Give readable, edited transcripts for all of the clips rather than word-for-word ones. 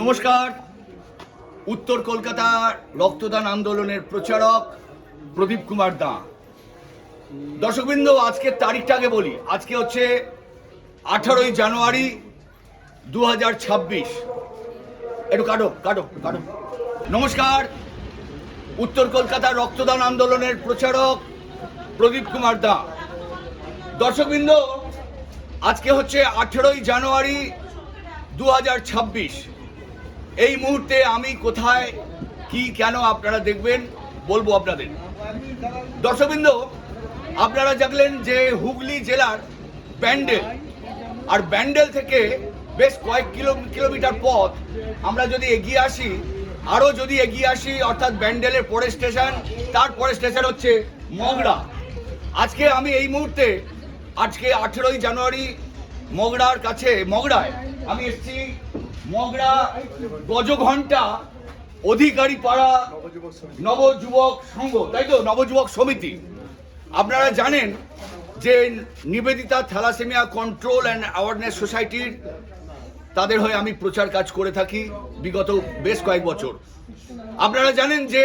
নমস্কার। উত্তর কলকাতার রক্তদান আন্দোলনের প্রচারক প্রদীপ কুমার দা। দর্শকবৃন্দ, আজকের তারিখটা আগে বলি। আজকে হচ্ছে 18ই জানুয়ারি 2026। একটু কাটো কাটো কাটো। নমস্কার। উত্তর কলকাতার রক্তদান আন্দোলনের প্রচারক প্রদীপ কুমার দা। দর্শকবৃন্দ, আজকে হচ্ছে 18ই জানুয়ারি 2026। এই মুহূর্তে আমি কোথায়, কি, কেন আপনারা দেখবেন, বলবো আপনাদের। দর্শকবৃন্দ, আপনারা জানলেন যে হুগলি জেলার ব্যান্ডেল, আর ব্যান্ডেল থেকে বেশ কয়েক কিলোমিটার পথ আমরা যদি এগিয়ে আসি, আরও যদি এগিয়ে আসি, অর্থাৎ ব্যান্ডেলের পরের স্টেশন, তার পরের স্টেশন হচ্ছে মগরা। আজকে আমি এই মুহূর্তে, আজকে 18ই জানুয়ারি মগরার কাছে, মগরায় আমি এসেছি। মগরা গজঘণ্টা অধিকারী পাড়া নবযুবক সংঘ, তাই তো, নবযুবক সমিতি। আপনারা জানেন যে Nivedita thalassemia control and awareness সোসাইটির, তাদের হয়ে আমি প্রচার কাজ করে থাকি বিগত বেশ কয়েক বছর। আপনারা জানেন যে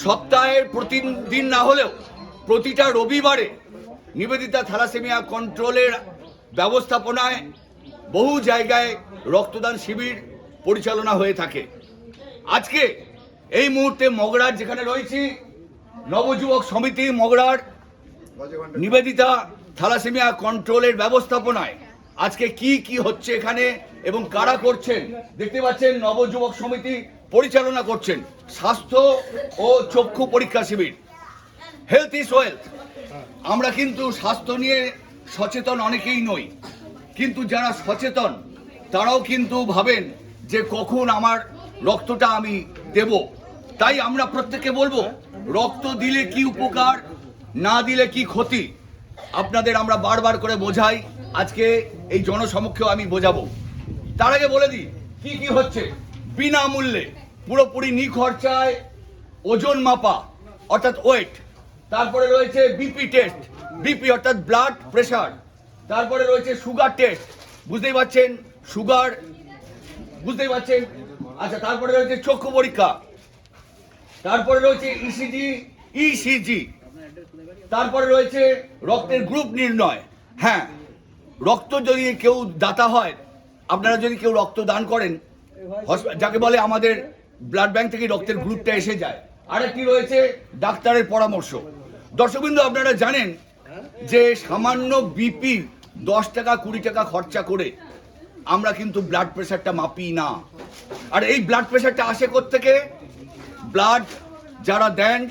সপ্তাহের প্রতিদিন না হলেও প্রতিটা রবিবারে নিবেদিতা থ্যালাসেমিয়া কন্ট্রোলের ব্যবস্থাপনায় বহু জায়গায় রক্তদান শিবির পরিচালনা হয়ে থাকে। আজকে এই মুহূর্তে মগরার যেখানে রয়েছি, নবযুবক সমিতি মগরার নিবেদিতা থ্যালাসেমিয়া কন্ট্রোলের ব্যবস্থাপনায় আজকে কি কি হচ্ছে এখানে এবং কারা করছেন দেখতে পাচ্ছেন। নবযুবক সমিতি পরিচালনা করছেন স্বাস্থ্য ও চক্ষু পরীক্ষা শিবির, হেলথ ইজ ওয়েলথ। আমরা কিন্তু স্বাস্থ্য নিয়ে সচেতন অনেকেই নই, কিন্তু যারা সচেতন তারাও কিন্তু ভাবেন যে কখন আমার রক্তটা আমি দেব। তাই আমরা প্রত্যেককে বলবো, রক্ত দিলে কি উপকার, না দিলে কি ক্ষতি, আপনাদের আমরা বারবার করে বোঝাই। আজকে এই জনসমক্ষেও আমি বোঝাবো। তার আগে বলে দিই কি কি হচ্ছে। বিনামূল্যে, পুরোপুরি নিখরচায় ওজন মাপা অর্থাৎ ওয়েট, তারপরে রয়েছে বিপি টেস্ট, বিপি অর্থাৎ ব্লাড প্রেশার, তারপরে রয়েছে সুগার টেস্ট, বুঝতেই পারছেন সুগার, বুঝতেই পারছেন। আচ্ছা, তারপরে রয়েছে চক্ষু পরীক্ষা, তারপরে রয়েছে ইসিজি, তারপরে রয়েছে রক্তের গ্রুপ নির্ণয়। হ্যাঁ, রক্ত যদি কেউ দাতা হয়, আপনারা যদি কেউ রক্ত দান করেন, যাকে বলে আমাদের ব্লাড ব্যাংক থেকে রক্তের গ্রুপটা এসে যায়। আরেকটি রয়েছে ডাক্তারের পরামর্শ। দর্শকবৃন্দ, আপনারা জানেন যে সামান্য বিপি 10 টাকা 20 টাকা খরচা করে আমরা কিন্তু ব্লাড প্রেশারটা মাপি না। আর এই ব্লাড প্রেশারটা আসে কোত্থেকে? ব্লাড যারা দেন,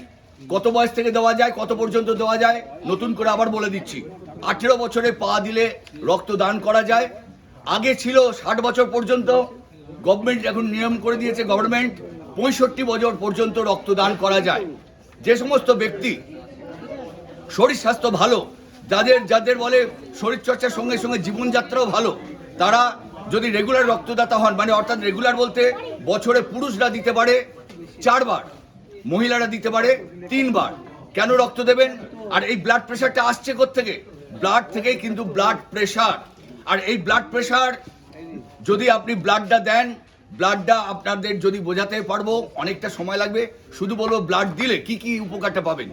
কত বয়স থেকে দেওয়া যায়, কত পর্যন্ত দেওয়া যায়, নতুন করে আবার বলে দিচ্ছি। 18 বছরে পা দিলে রক্ত দান করা যায়। আগে ছিল 60 বছর পর্যন্ত, গভর্নমেন্ট এখন নিয়ম করে দিয়েছে, গভর্নমেন্ট 65 বছর পর্যন্ত রক্তদান করা যায়। যে সমস্ত ব্যক্তি শরীর স্বাস্থ্য ভালো, যাদের বলে শরীরচর্চার সঙ্গে সঙ্গে জীবনযাত্রাও ভালো, তারা যদি রেগুলার রক্তদাতা হন, মানে অর্থাৎ রেগুলার বলতে বছরে পুরুষরা দিতে পারে 4 বার, মহিলারা দিতে পারে 3 বার। কেন রক্ত দেবেন? আর এই ব্লাড প্রেশারটা আসছে কোত্থেকে? ব্লাড থেকেই কিন্তু ব্লাড প্রেশার। আর এই ব্লাড প্রেশার যদি আপনি ব্লাডটা দেন, ব্লাডটা আপনাদের যদি বোঝাতে পারবো অনেকটা সময় লাগবে, শুধু বলবো ব্লাড দিলে কি কি উপকারটা পাবেন।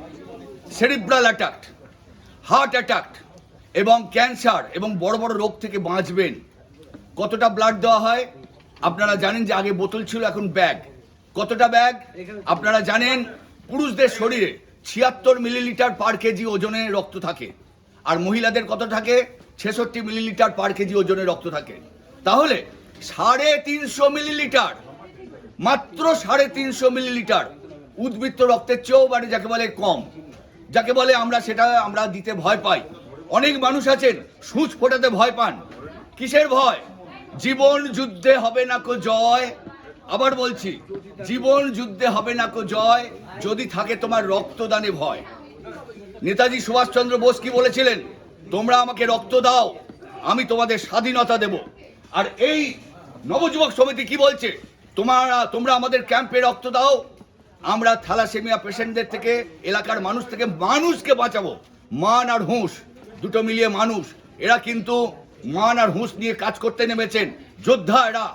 সেরিব্রাল অ্যাটাক, হার্ট অ্যাটাক এবং ক্যান্সার এবং বড় বড় রোগ থেকে বাঁচবেন। কতটা ব্লাড দেওয়া হয় আপনারা জানেন যে আগে বোতল ছিল, এখন ব্যাগ। কতটা ব্যাগ আপনারা জানেন? পুরুষদের শরীরে 76 মিলিলিটার পার কেজি ওজনে রক্ত থাকে, আর মহিলাদের কত থাকে? 66 মিলিলিটার পার কেজি ওজনে রক্ত থাকে। তাহলে 350 মিলিলিটার, মাত্র 350 মিলিলিটার উদ্বৃত্ত রক্তের চেয়েও মানে যাকে বলে কম, যাকে বলে আমরা দিতে ভয় পাই। অনেক মানুষ আছেন সূচ ফোটাতে ভয় পান। কিসের ভয়? জীবন যুদ্ধে হবে না কো জয়। আবার বলছি, জীবন যুদ্ধে হবে না কো জয় যদি থাকে তোমার রক্তদানে ভয়। নেতাজি সুভাষচন্দ্র বোস কি বলেছিলেন? তোমরা আমাকে রক্ত দাও, আমি তোমাদের স্বাধীনতা দেব। আর এই নবযুবক সমিতি কি বলছে? তোমরা আমাদের ক্যাম্পে রক্ত দাও, আমরা থ্যালাসেমিয়া পেশেন্টদের থেকে, এলাকার মানুষ থেকে মানুষকে বাঁচাবো। মান আর হুঁশ দুটো মিলিয়ে মানুষ, এরা কিন্তু মান আর হুঁশ নিয়ে কাজ করতে নেমেছেন, যোদ্ধা এরা।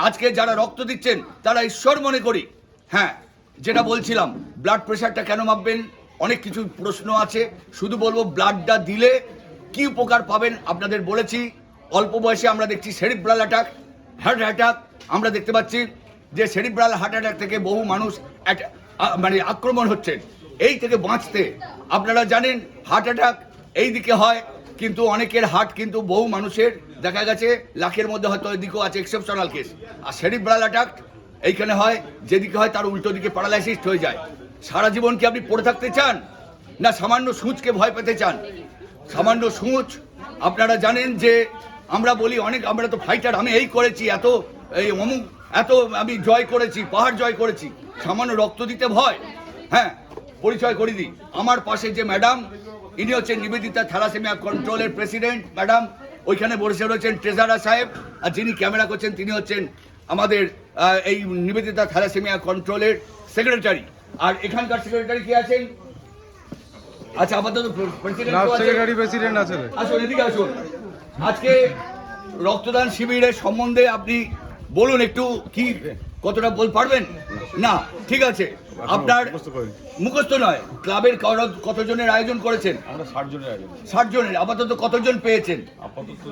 আজকে যারা রক্ত দিচ্ছেন তারা ঈশ্বর মনে করি। হ্যাঁ, যেটা বলছিলাম, ব্লাড প্রেশারটা কেন মাপবেন, অনেক কিছু প্রশ্ন আছে। শুধু বলবো ব্লাডটা দিলে কি উপকার পাবেন আপনাদের বলেছি। অল্প বয়সে আমরা দেখছি সেরিব্রাল অ্যাটাক, হার্ট অ্যাটাক। আমরা দেখতে পাচ্ছি যে সেরিব্রাল হার্ট অ্যাটাক থেকে বহু মানুষ মানে আক্রমণ হচ্ছেন। এই থেকে বাঁচতে আপনারা জানেন হার্ট অ্যাটাক এই দিকে হয়, কিন্তু অনেকের হার্ট কিন্তু বহু মানুষের দেখা গেছে লাখের মধ্যে হয়তো এদিকেও আছে এক্সেপশনাল কেস। আর সেরিব্রাল অ্যাটাক এইখানে হয়, যেদিকে হয় তার উল্টো দিকে প্যারালাইসিস হয়ে যায়। সারা জীবন কি আপনি পড়ে থাকতে চান, না সামান্য সূঁচকে ভয় পেতে চান? সামান্য সূঁচ, আপনারা জানেন যে আমরা বলি অনেক, আমরা তো ফাইটার, আমি এই করেছি, এত এই অমুক, এত আমি জয় করেছি, পাহাড় জয় করেছি, সামান্য রক্ত দিতে ভয়? হ্যাঁ, পরিচয় করে দিই। আমার পাশে যে ম্যাডাম, ইনি হচ্ছেন নিবেদিতা থ্যালাসেমিয়া কন্ট্রোলের প্রেসিডেন্ট ম্যাডাম। ওইখানে বসে রয়েছেন ট্রেজারার সাহেব, আর যিনি ক্যামেরা করছেন তিনি হচ্ছেন আমাদের এই নিবেদিতা থ্যালাসেমিয়া কন্ট্রোলের সেক্রেটারি। আর এখানকার সেক্রেটারি কি আছেন? আচ্ছা, আপাতত প্রেসিডেন্ট আছেন। আসুন, এদিকে আসুন। আজকে রক্তদান শিবিরের সম্বন্ধে আপনি বলুন একটু, কি কতটা পারবেন? না, ঠিক আছে, আপনার মুখস্থ নয়। ক্লাবের কতজনের আয়োজন করেছেন? আমরা 60 জনের আয়োজন। 60 জনের। আপাতত কতজন পেয়েছেন? আপাতত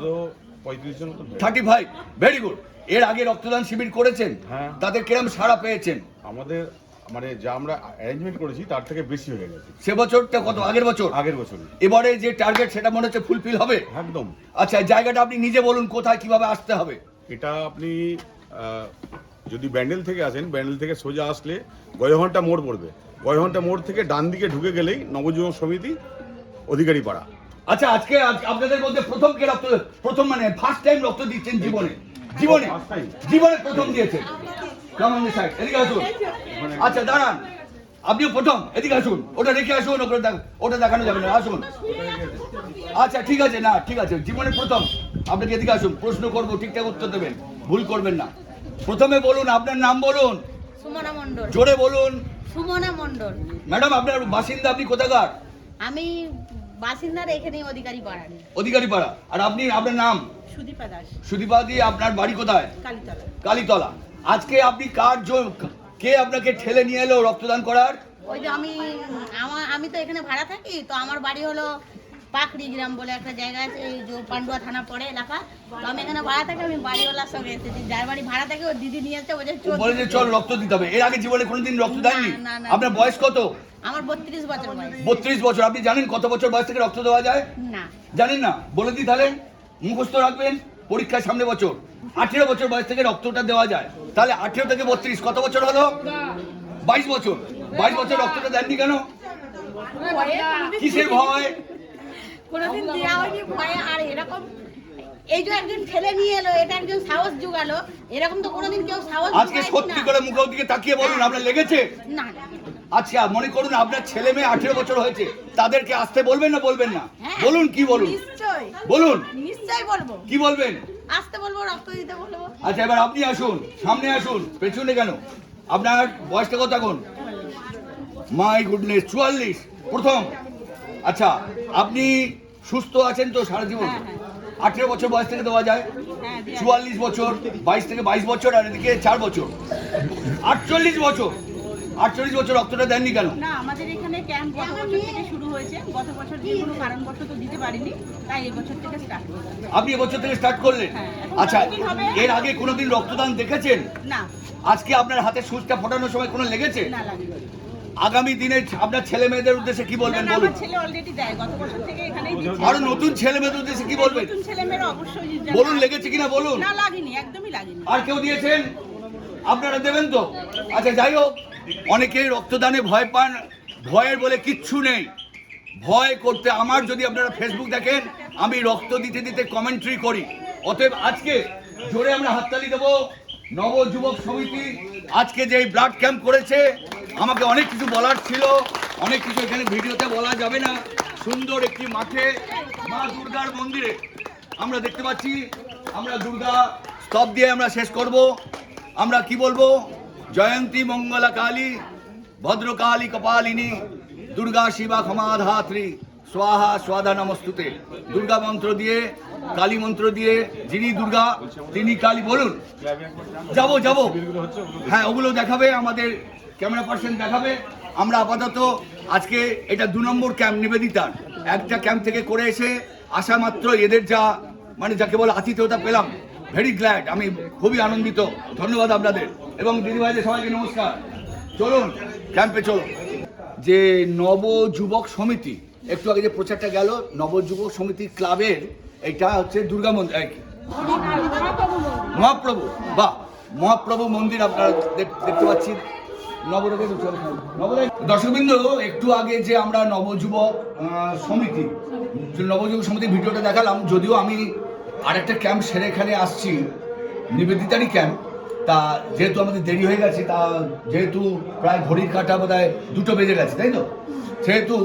35 জন। 35, ভেরি গুড। এর আগে রক্তদান শিবির করেছেন? হ্যাঁ। তাদের কিরম সাড়া পেয়েছেন? আমাদের মানে যা আমরা অ্যারেঞ্জমেন্ট করেছি তার থেকে বেশি হয়ে গেছে। সে বছরটা কত? আগের বছর? আগের বছর। এবারে যে টার্গেট সেটা মনে হচ্ছে ফুলফিল হবে একদম। আচ্ছা, জায়গাটা আপনি নিজে বলুন, কোথায় কিভাবে আসতে হবে? এটা আপনি যদি ব্যান্ডেল থেকে আসেন, ব্যান্ডেল থেকে সোজা আসলে গয়ঘণ্টা মোড় পড়বে। গয়ঘণ্টা মোড় থেকে ডান দিকে ঢুকে গেলেই নবযুবক সমিতি অধিকারী পাড়া। আচ্ছা, আজকে আপনাদের মধ্যে প্রথম কে রক্ত, প্রথম মানে ফার্স্ট টাইম রক্ত দিচ্ছেন জীবনে? জীবনে জীবনে প্রথম দিয়েছেন? কামান্ডি সাহেব এদিকে আসুন। আচ্ছা দাঁড়ান, আপনিও প্রথম, এদিকে আসুন। ওটা রেখে আসুন, ওটা দেখানো যাবে না, আসুন। আচ্ছা ঠিক আছে, না ঠিক আছে, জীবনে প্রথম। আপনাকে এদিকে আসুন, প্রশ্ন করবো, ঠিকঠাক উত্তর দেবেন, ভুল করবেন না। প্রথমে বলুন আপনার নাম বলুন। সুমনা মণ্ডল। জোরে বলুন। সুমনা মণ্ডল। ম্যাডাম আপনার বাসিন্দা, আপনি কোথাকার? আমি বাসিন্দার এখানে অধিকারী পাড়ার। অধিকারী পাড়া। আর আপনি, আপনার নাম? সুদীপা দাস। সুদীপা দি, আপনার বাড়ি কোথায়? কালীতলা। কালীতলা। আজকে আপনি কার কে আপনাকে ঠেলে নিয়ে এলো রক্তদান করার? ওই যে আমি তো এখানে ভাড়া থাকি, তো আমার বাড়ি হলো পাখড়ি গ্রাম বলে একটা জায়গা আছে, এই যে পান্ডুয়া থানা পড়ে এলাকা। তো আমি এখানে ভাড়া থাকি, আমি বাড়িওয়ালার সঙ্গে এসেছি, যার বাড়ি ভাড়া থাকে ওর দিদি নিয়ে এসে বলে যে চল রক্ত দিতে হবে। এর আগে জীবনে কোনোদিন রক্ত দেননি? না, না। আপনার বয়স কত? আমার 32 বছর বয়স। 32 বছর। আপনি জানেন কত বছর বয়স থেকে রক্ত দেওয়া যায়? না। জানেন না? বলে দিই তাহলে, মুখস্থ রাখবেন, পরীক্ষার সামনে বছর। 18 বছর বয়স থেকে রক্তটা দেওয়া যায়। তাহলে 18 থেকে 32 কত বছর হলো? 22 বছর। 22 বছর রক্তটা দেননি কেন? কিসের ভয়? কোনোদিন দেওয়া হয়নি ভয়ে। আর এরকম এই যে একজন ঠেলে নিয়ে এলো, এটা একজন সাহস জোগালো, এরকম তো কোনোদিন কেউ সাহস আজকে সত্যি করে মুখের দিকে তাকিয়ে বলুন, আপনার লেগেছে? না। আচ্ছা, মনে করুন আপনার ছেলে মেয়ে 18 বছর হয়েছে, তাদেরকে আসতে বলবেন না বলবেন না? হ্যাঁ। বলুন, কি বলুন? নিশ্চয় বলুন। নিশ্চয় বলবো। কি বলবেন? আসতে বলবো, রক্ত দিতে বলবো। আচ্ছা, এবার আপনি আসুন, সামনে আসুন, পেছনে কেন? আপনার বয়সটা কত এখন? মাই গুডনেস, 44 প্রথম। আচ্ছা, আপনি সুস্থ আছেন তো সারা জীবন? 18 বছর বয়স থেকে দেওয়া যায়, 44 বছর, 22 থেকে 22 বছর, আর এদিকে 4 বছর, 48 বছর। 48 বছর রক্তটা দেননি কেন? না, আমাদের এখানে ক্যাম্প গত বছর থেকে শুরু হয়েছে। গত বছর যে কোনো কারণবশত দিতে পারিনি, তাই এবছর থেকে স্টার্ট করলাম। আপনি এবছর থেকে স্টার্ট করলেন? হ্যাঁ। আচ্ছা, কতদিন হবে? এর আগে কোনোদিন রক্তদান দেখেছেন? না। আজকে আপনার হাতে সুচটা ফোটানোর সময় কোনো লেগেছে? না লাগে। আগামী দিনে আপনার ছেলে মেয়েদের উদ্দেশ্যে কি বলবেন না, বলুন? আমার ছেলে অলরেডি দেয়, গত বছর থেকে এখানেই দিচ্ছে। আরো নতুন ছেলে মেয়েদের উদ্দেশ্যে কি বলবেন? নতুন ছেলেমেয়েরা অবশ্যই বলুন, লেগেছে কিনা বলুন? না, লাগেনি, একদমই লাগেনি। আর কেউ দিয়েছেন? আপনারা দেবেন তো? আচ্ছা, যাই হোক, অনেকেই রক্তদানে ভয় পান। ভয়ের বলে কিচ্ছু নেই, ভয় করতে। আমার যদি আপনারা ফেসবুক দেখেন, আমি রক্ত দিতে দিতে কমেন্ট্রি করি। অতএব আজকে জোরে আমরা হাততালি দেবো। নবযুবক সমিতি আজকে যে ব্লাড ক্যাম্প করেছে, আমাকে অনেক কিছু বলার ছিল, অনেক কিছু এখানে ভিডিওতে বলা যাবে না। সুন্দর একটি মাঠে মা দুর্গার মন্দিরে আমরা দেখতে পাচ্ছি, আমরা দুর্গা স্তব দিয়ে আমরা শেষ করব। আমরা কি বলবো? জয়ন্তী মঙ্গলা কালী, ভদ্রকালী কপালিনী দুর্গা শিবা ক্ষমাধাত্রী স্বাহা স্বাদা নমস্তুতে। দুর্গা মন্ত্র দিয়ে, কালী মন্ত্র দিয়ে, যিনি দুর্গা তিনি কালী। বলুন। যাব হ্যাঁ, ওগুলো দেখাবে আমাদের ক্যামেরা পার্সন দেখাবে। আমরা আপাতত আজকে এটা 2 নম্বর ক্যাম্প নিবেদিতার। একটা ক্যাম্প থেকে করে এসে আসা মাত্র এদের যা মানে যাকে বলে আতিথেয়তা পেলাম, ভেরি গ্ল্যাড, আমি খুবই আনন্দিত। ধন্যবাদ আপনাদের এবং দিদিভাইদের সবাইকে নমস্কার। চলুন ক্যাম্পে চলুন। যে নব যুবক সমিতি, একটু আগে যে প্রচারটা গেল, নব যুবক সমিতি ক্লাবের, এটা হচ্ছে দুর্গা মন্দির, মহাপ্রভু, বাহ, মহাপ্রভু মন্দির আপনারা দেখতে পাচ্ছি। দর্শকবৃন্দ, একটু আগে যে আমরা নবযুবক সমিতির ভিডিওটা দেখালাম, যদিও আমি আরেকটা ক্যাম্প সেরে এখানে আসছি, নিবেদিতারই ক্যাম্প। তা যেহেতু আমাদের দেরি হয়ে গেছে, তা যেহেতু প্রায় ঘড়ির কাঁটা বোধহয় 2টো বেজে গেছে, তাই তো, সেহেতু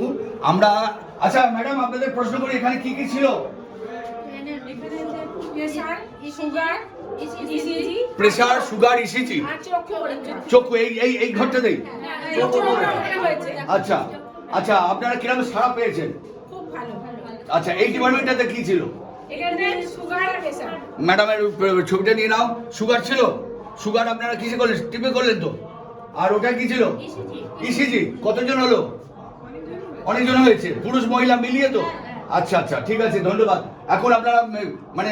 আমরা, আচ্ছা ম্যাডাম আপনাদের প্রশ্ন করি, এখানে কি কি ছিল? প্রেসার, সুগার, ইসিজি, চক্ষু, এই ঘরটাতেই। আচ্ছা আচ্ছা, আপনারা কিরকম সাড়া পেয়েছেন? আচ্ছা, এই ডিপার্টমেন্টটাতে কি ছিল? ম্যাডামের ছবিটা নিয়ে নাও। সুগার ছিল? সুগার আপনারা কিসে করলেন? টিপে করলেন তো। আর ওটা কি ছিল? ইসিজি। কতজন হলো? অনেকজন হয়েছে, পুরুষ মহিলা মিলিয়ে তো? আচ্ছা আচ্ছা, ঠিক আছে, ধন্যবাদ। এখন আপনারা মানে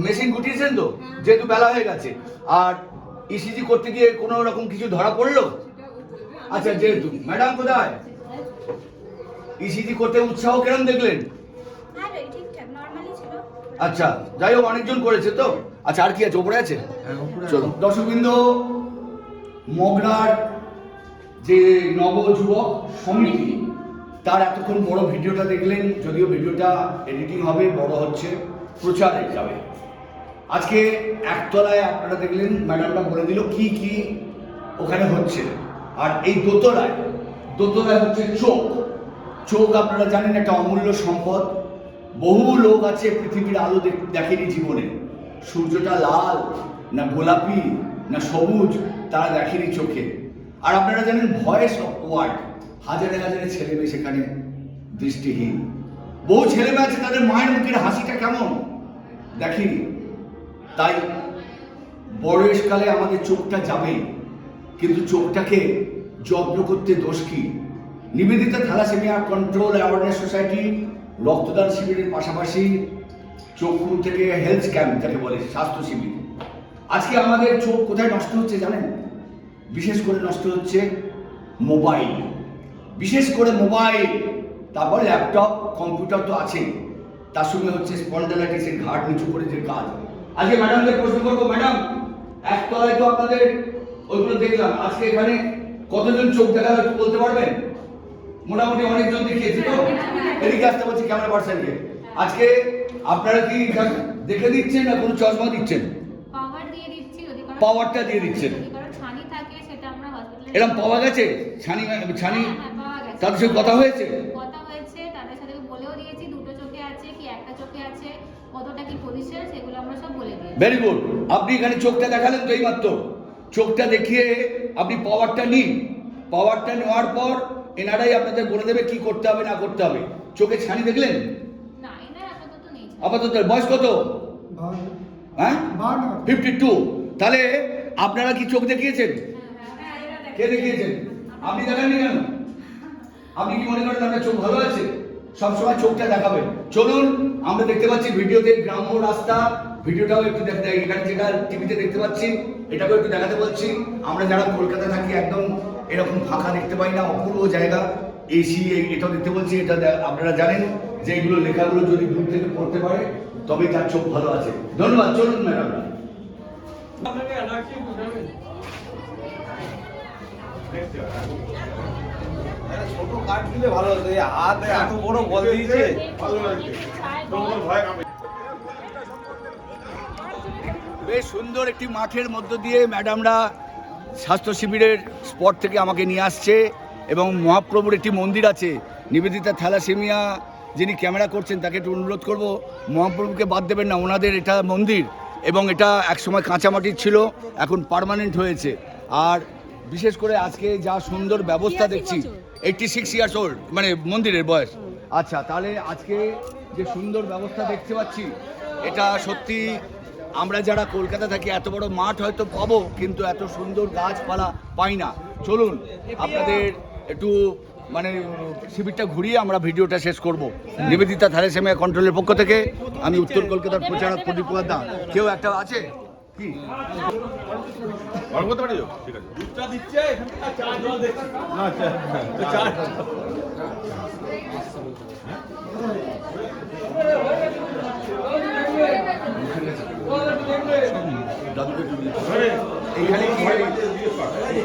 মেশিন গুটিয়েছেন তো, যেহেতু বেলা হয়ে গেছে। আর ইসিজি করতে গিয়ে কোনো রকম কিছু ধরা পড়লো? আচ্ছা, যেহেতু ম্যাডাম কোথায়? ইসিজি করতে উৎসাহ কেমন দেখলেন? আচ্ছা, যাই হোক, অনেকজন করেছে তো। আচ্ছা, আর কি আছে? ওপরে আছে? চলো দর্শকবৃন্দ, মগরার যে নবযুবক সমিতি, তার এতক্ষণ বড় ভিডিওটা দেখলেন। যদিও ভিডিওটা এডিটিং হবে, বড় হচ্ছে, প্রচারে যাবে। আজকে একতলায় আপনারা দেখলেন, ম্যাডামরা বলে দিল কি কি ওখানে হচ্ছে। আর এই দোতলায় হচ্ছে চোখ। আপনারা জানেন একটা অমূল্য সম্পদ। বহু লোক আছে পৃথিবীর আলো দেখেনি জীবনে। সূর্যটা লাল না গোলাপি না সবুজ তারা দেখেনি চোখে। আর আপনারা জানেন ভয়েস অফ ওয়ার্ড, হাজারে হাজারে ছেলে মেয়ে সেখানে দৃষ্টিহীন। বহু ছেলে মেয়ে আছে তাদের মায়ের মুখের হাসিটা কেমন দেখেনি। তাই বয়সকালে আমাদের চোখটা যাবেই, কিন্তু চোখটাকে যত্ন করতে দোষ কি? Nivedita thalassemia control awareness society রক্তদান শিবিরের পাশাপাশি চক্ষু থেকে হেলথ ক্যাম্প যাকে বলে স্বাস্থ্য শিবির। আজকে আমাদের চোখ কোথায় নষ্ট হচ্ছে জানেন? বিশেষ করে নষ্ট হচ্ছে মোবাইল, বিশেষ করে মোবাইল, তারপর ল্যাপটপ, কম্পিউটার তো আছেই, তার সঙ্গে হচ্ছে স্পন্ডালাইটিসের ঘাট নিচু করে যে কাজ। আজকে ম্যাডামদের প্রশ্ন করবো, ম্যাডাম একতলায় তো আপনাদের ওইগুলো দেখলাম, আজকে এখানে কতজন চোখ দেখা একটু বলতে পারবেন? মোটামুটি অনেকজন দেখিয়েছে তো। এদিকে আসতে বলছি ক্যামেরা পার্সনকে। আজকে আপনারা কি দেখে দিচ্ছেন না কোনো চশমা দিচ্ছেন? পাওয়ারটা দিয়ে দিচ্ছেন। এরকম পাওয়া গেছে? ছানি তাদের সাথে কথা হয়েছে? তাদের সাথে বলেও দিয়েছি, দুটো চোখে আছে কি একটা চোখে আছে, কতটা কি পজিশন, সেগুলো আমরা সব বলে দিয়েছি। Very good. আপনি এখানে চোখটা দেখালেন তো এইমাত্র। চোখটা দেখিয়ে আপনি পাওয়ারটা নিন। পাওয়ারটা নেওয়ার পর এনারাই আপনাদের বলে দেবে কি করতে হবে না করতে হবে। চোখে ছানি দেখলেন? না, এনার আপাতত নেই। আপাতত বয়স কত? হ্যাঁ, 52। তাহলে আপনারা কি চোখ দেখিয়েছেন? কে দেখিয়েছেন? আপনি দেখাননি কেন? আপনি কি মনে করেন আপনার চোখ ভালো আছে? সবসময় চোখটা দেখাবেন। চলুন, আমরা দেখতে পাচ্ছি ভিডিওতে গ্রাম্য রাস্তা, ভিডিওটাও একটু দেখতে, এখানে যেটা টিভিতে দেখতে পাচ্ছি এটাকেও একটু দেখাতে বলছি। আমরা যারা কলকাতা থাকি একদম এরকম ফাঁকা দেখতে পাই না, অপূর্ব জায়গা, এসি, এটাও দেখতে বলছি। এটা আপনারা জানেন যে এইগুলো লেখাগুলো যদি দূর থেকে পড়তে পারে তবেই তার চোখ ভালো আছে। ধন্যবাদ। চলুন ম্যাডাম। ছোট কাঠ দিলে ভালো হতো, এই হাত এত বড় বল দিয়েছে। বেশ সুন্দর একটি মাঠের মধ্য দিয়ে ম্যাডামরা স্বাস্থ্য শিবিরের স্পট থেকে আমাকে নিয়ে আসছে এবং মহাপ্রভুর একটি মন্দির আছে। নিবেদিতা থ্যালাসেমিয়া যিনি ক্যামেরা করছেন তাকে একটু অনুরোধ করব, মহাপ্রভুকে বাদ দেবেন না, ওনাদের এটা মন্দির এবং এটা একসময় কাঁচামাটির ছিল, এখন পার্মানেন্ট হয়েছে। আর বিশেষ করে আজকে যা সুন্দর ব্যবস্থা দেখছি, 86 ইয়ার্স ওল্ড, মানে মন্দিরের বয়স। আচ্ছা, তাহলে আজকে যে সুন্দর ব্যবস্থা দেখতে পাচ্ছি, এটা সত্যি আমরা যারা কলকাতা থাকি এত বড় মাঠ হয়তো পাবো, কিন্তু এত সুন্দর গাছপালা পাই না। চলুন আপনাদের একটু মানে শিবিরটা ঘুরিয়ে আমরা ভিডিওটা শেষ করব। নিবেদিতা থ্যালাসেমিয়া কন্ট্রোলের পক্ষ থেকে আমি উত্তর কলকাতার প্রচারক প্রদীপ কুমার দা। কেউ একটা আছে কি? গল্প করতে পারি তো? ঠিক আছে। দুধটা দিচ্ছে এখান থেকে চা জল দেখছি না চা এখানে কি